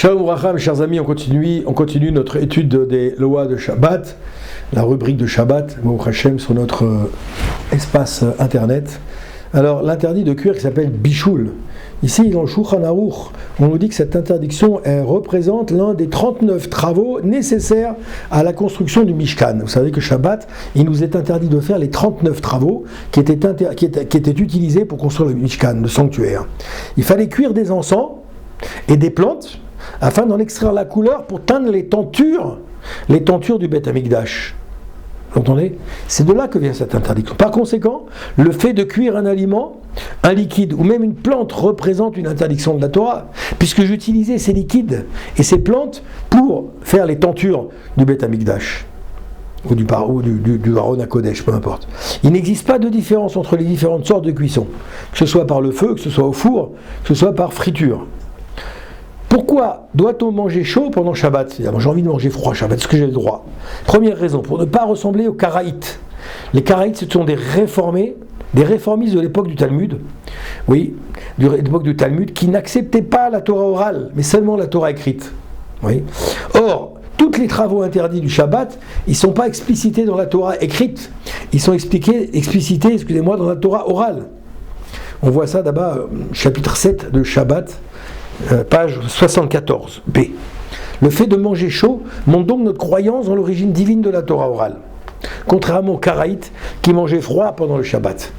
Shalom Racham, chers amis, on continue notre étude des lois de Shabbat, la rubrique de Shabbat, Baruch Hashem, sur notre espace internet. Alors, l'interdit de cuir qui s'appelle Bichoul. Ici, dans le Shulchan Aruch, on nous dit que cette interdiction représente l'un des 39 travaux nécessaires à la construction du Mishkan. Vous savez que Shabbat, il nous est interdit de faire les 39 travaux qui étaient utilisés pour construire le Mishkan, le sanctuaire. Il fallait cuire des encens et des plantes afin d'en extraire la couleur pour teindre les tentures du Beth Amikdash. Vous entendez ? C'est de là que vient cette interdiction. Par conséquent, le fait de cuire un aliment, un liquide ou même une plante représente une interdiction de la Torah, puisque j'utilisais ces liquides et ces plantes pour faire les tentures du Beth Amikdash ou du Aron HaKodesh, peu importe. Il n'existe pas de différence entre les différentes sortes de cuisson, que ce soit par le feu, que ce soit au four, que ce soit par friture. Pourquoi doit-on manger chaud pendant Shabbat ? C'est-à-dire, j'ai envie de manger froid Shabbat, est-ce que j'ai le droit ? Première raison, pour ne pas ressembler aux Karaïtes. Les Karaïtes, ce sont des réformistes de l'époque du Talmud, oui, de l'époque du Talmud, qui n'acceptaient pas la Torah orale, mais seulement la Torah écrite. Oui. Or, tous les travaux interdits du Shabbat, ils ne sont pas explicités dans la Torah écrite, ils sont explicités dans la Torah orale. On voit ça d'abord, chapitre 7 de Shabbat, page 74b. Le fait de manger chaud montre donc notre croyance dans l'origine divine de la Torah orale, contrairement aux Karaïtes qui mangeaient froid pendant le Shabbat.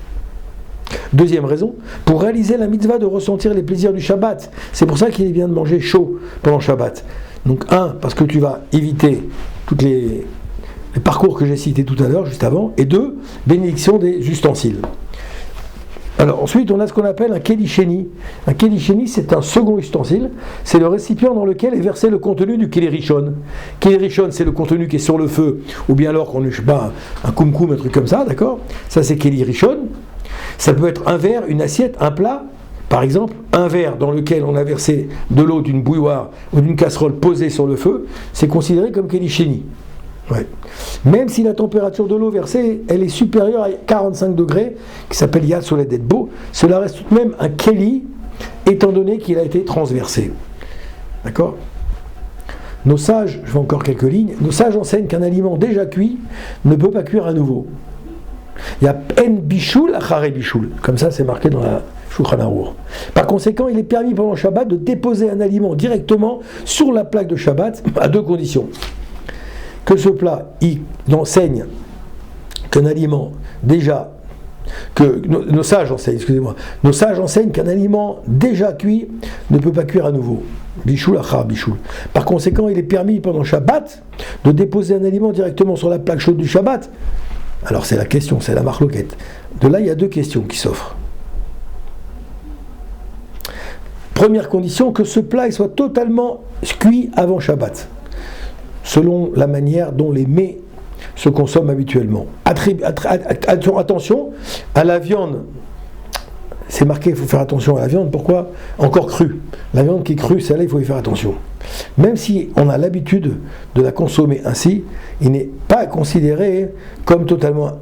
Deuxième raison, pour réaliser la mitzvah de ressentir les plaisirs du Shabbat. C'est pour ça qu'il est bien de manger chaud pendant le Shabbat. Donc parce que tu vas éviter tous les parcours que j'ai cités tout à l'heure, juste avant, et deux, bénédiction des ustensiles. Alors ensuite, on a ce qu'on appelle un keli sheni. Un keli sheni, c'est un second ustensile. C'est le récipient dans lequel est versé le contenu du keli rishon. Keli rishon, c'est le contenu qui est sur le feu, ou bien alors qu'on ne pas un koum-koum, un truc comme ça, d'accord ? Ça, c'est keli rishon. Ça peut être un verre, une assiette, un plat. Par exemple, un verre dans lequel on a versé de l'eau d'une bouilloire ou d'une casserole posée sur le feu, c'est considéré comme keli sheni. Ouais. Même si la température de l'eau versée, elle est supérieure à 45 degrés, qui s'appelle Yad Soledet Bo, cela reste tout de même un keli, étant donné qu'il a été transversé. D'accord ? Nos sages, je vais encore quelques lignes, nos sages enseignent qu'un aliment déjà cuit ne peut pas cuire à nouveau. Il y a en bichoul, achare bichoul, comme ça c'est marqué dans la Shulchan Aruch. Par conséquent, il est permis pendant le Shabbat de déposer un aliment directement sur la plaque de Shabbat à deux conditions. Que ce plat, il enseigne qu'un aliment déjà, que nos sages enseignent qu'un aliment déjà cuit ne peut pas cuire à nouveau. Bichoul achar bichoul. Par conséquent, il est permis pendant Shabbat de déposer un aliment directement sur la plaque chaude du Shabbat. Alors c'est la question, c'est la marloquette. De là, il y a deux questions qui s'offrent. Première condition, que ce plat il soit totalement cuit avant Shabbat, selon la manière dont les mets se consomment habituellement. Attention à la viande. C'est marqué, il faut faire attention à la viande. Pourquoi ? Encore crue. La viande qui est crue, celle-là, il faut y faire attention. Même si on a l'habitude de la consommer ainsi, il n'est pas considéré comme totalement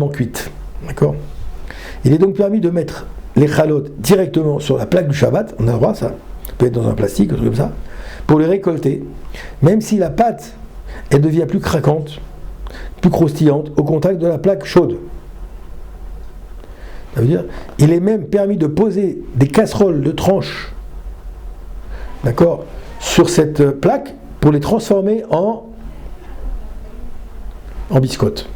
cuite. D'accord ? Il est donc permis de mettre les chalotes directement sur la plaque du Shabbat. On a le droit, ça. Ça peut être dans un plastique, un truc comme ça. Pour les récolter, même si la pâte, elle devient plus craquante, plus croustillante, au contact de la plaque chaude. Ça veut dire, il est même permis de poser des casseroles de tranches, d'accord, sur cette plaque pour les transformer en biscottes.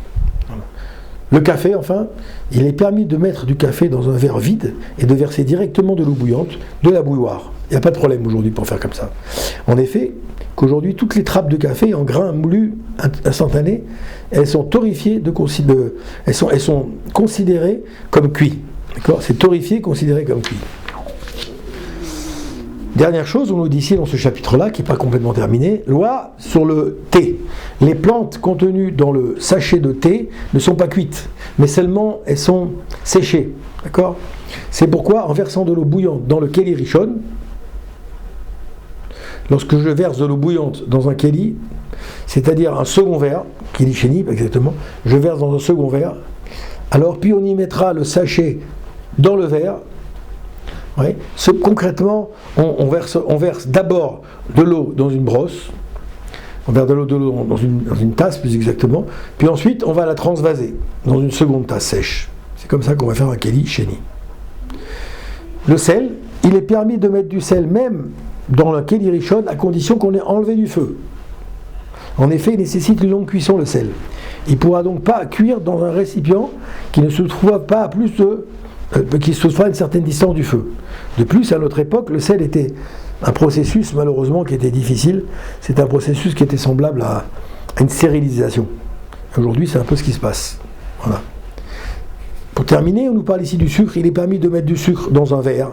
Le café, enfin, il est permis de mettre du café dans un verre vide et de verser directement de l'eau bouillante de la bouilloire. Il n'y a pas de problème aujourd'hui pour faire comme ça. En effet, qu'aujourd'hui, toutes les trappes de café en grains moulus instantanés, elles sont torréfiées, elles sont considérées comme cuits. D'accord ? C'est torréfié, considéré comme cuit. Dernière chose, on nous dit ici dans ce chapitre-là, qui n'est pas complètement terminé, loi sur le thé. Les plantes contenues dans le sachet de thé ne sont pas cuites, mais seulement elles sont séchées. D'accord ? C'est pourquoi, en versant de l'eau bouillante dans le keli rishon, lorsque je verse de l'eau bouillante dans un keli, c'est-à-dire un second verre, keli sheni exactement, je verse dans un second verre, alors puis on y mettra le sachet dans le verre, Ouais. Concrètement, on verse d'abord de l'eau dans une brosse, on verse de l'eau dans une tasse plus exactement, puis ensuite on va la transvaser dans une seconde tasse sèche. C'est comme ça qu'on va faire un keli sheni. Le sel, il est permis de mettre du sel même dans le keli rishon à condition qu'on ait enlevé du feu. En effet, il nécessite une longue cuisson le sel. Il ne pourra donc pas cuire dans un récipient qui ne se trouve pas à plus de qui se trouve à une certaine distance du feu. De plus, à notre époque, le sel était un processus malheureusement qui était difficile. C'est un processus qui était semblable à une stérilisation. Aujourd'hui, c'est un peu ce qui se passe. Voilà. Pour terminer, on nous parle ici du sucre. Il est permis de mettre du sucre dans un verre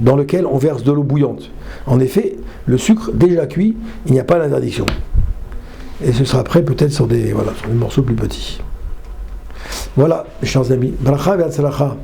dans lequel on verse de l'eau bouillante. En effet, le sucre déjà cuit, il n'y a pas d'interdiction. Et ce sera prêt peut-être sur des morceaux plus petits. Voilà, mes chers amis. Bracha ve'atzlacha.